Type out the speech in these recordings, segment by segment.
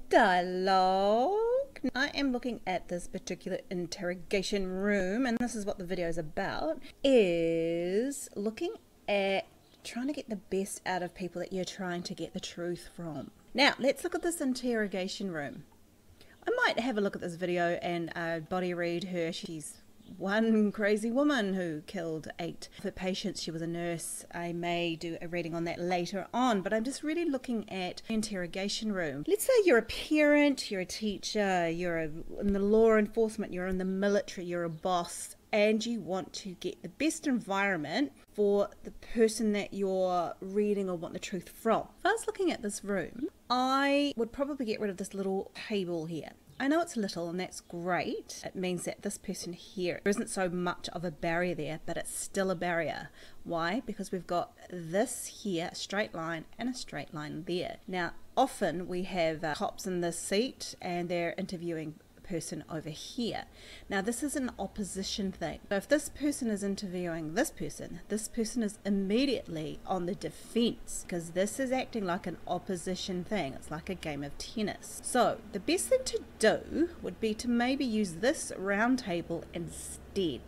dialogue. I am looking at this particular interrogation room, and this is what the video is about, is looking at trying to get the best out of people that you're trying to get the truth from. Now, let's look at this interrogation room. I might have a look at this video and body read her. She's one crazy woman who killed 8 of her patients. She was a nurse. I may do a reading on that later on, but I'm just really looking at the interrogation room. Let's say you're a parent, you're a teacher, you're in the law enforcement, you're in the military, you're a boss, and you want to get the best environment for the person that you're reading or want the truth from. If I was looking at this room, I would probably get rid of this little table here. I know it's little, and that's great. It means that this person here, there isn't so much of a barrier there, but it's still a barrier. Why? Because we've got this here, a straight line, and a straight line there. Now, often we have cops in this seat, and they're interviewing person over here. Now, this is an opposition thing. So if this person is interviewing this person is immediately on the defense, because this is acting like an opposition thing. It's like a game of tennis. So the best thing to do would be to maybe use this round table instead.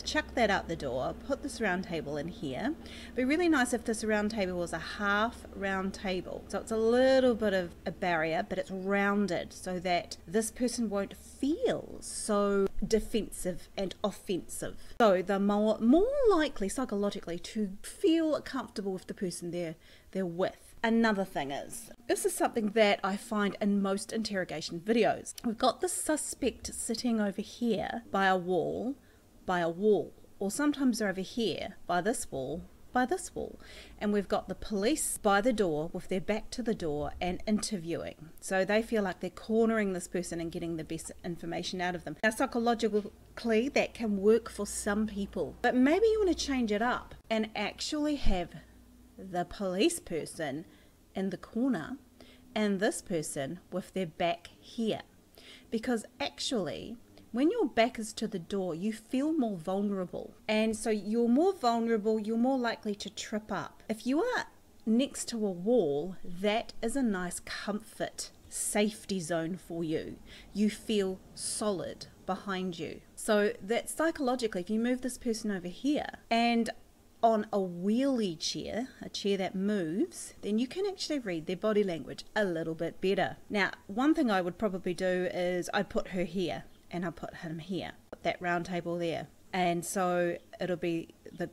Chuck that out the door, put this round table in here. It'd be really nice if this round table was a half round table, so it's a little bit of a barrier, but it's rounded so that this person won't feel so defensive and offensive. So they're more likely psychologically to feel comfortable with the person they're with. Another thing is, this is something that I find in most interrogation videos. We've got the suspect sitting over here by a wall, or sometimes they're over here by this wall, and we've got the police by the door with their back to the door and interviewing. So they feel like they're cornering this person and getting the best information out of them. Now, psychologically, that can work for some people, but maybe you want to change it up and actually have the police person in the corner and this person with their back here, because actually when your back is to the door, you feel more vulnerable. And so you're more vulnerable, you're more likely to trip up. If you are next to a wall, that is a nice comfort, safety zone for you. You feel solid behind you. So that psychologically, if you move this person over here and on a wheelie chair, a chair that moves, then you can actually read their body language a little bit better. Now, one thing I would probably do is I'd put her here, and I'll put him here, put that round table there. And so it'll be the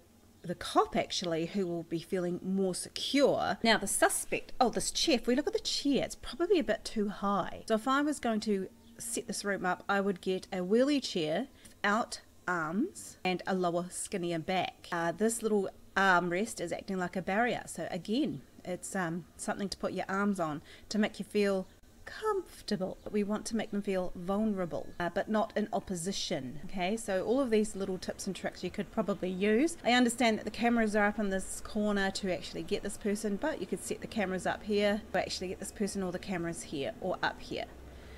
cop actually who will be feeling more secure. Now the suspect, this chair, if we look at the chair, it's probably a bit too high. So if I was going to set this room up, I would get a wheelie chair without arms and a lower, skinnier back. This little armrest is acting like a barrier. So again, it's something to put your arms on to make you feel comfortable. We want to make them feel vulnerable, but not in opposition. Okay, so all of these little tips and tricks you could probably use. I understand that the cameras are up in this corner to actually get this person, but you could set the cameras up here to actually get this person, or the cameras here or up here.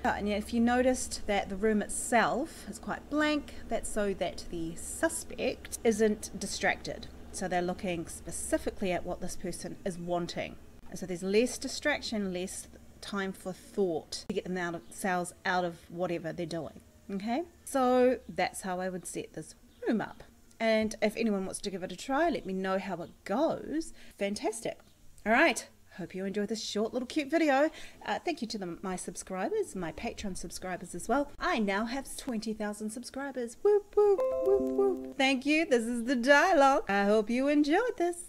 And if you noticed that the room itself is quite blank, that's so that the suspect isn't distracted. So they're looking specifically at what this person is wanting. And so there's less distraction, less time for thought to get them out of whatever they're doing. Okay, so that's how I would set this room up, and if anyone wants to give it a try, let me know how it goes. Fantastic. All right, hope you enjoyed this short little cute video. Thank you to my subscribers, my Patreon subscribers as well. I now have 20,000 subscribers. Whoop, whoop, whoop, whoop. Thank you. This is the dialogue. I hope you enjoyed this.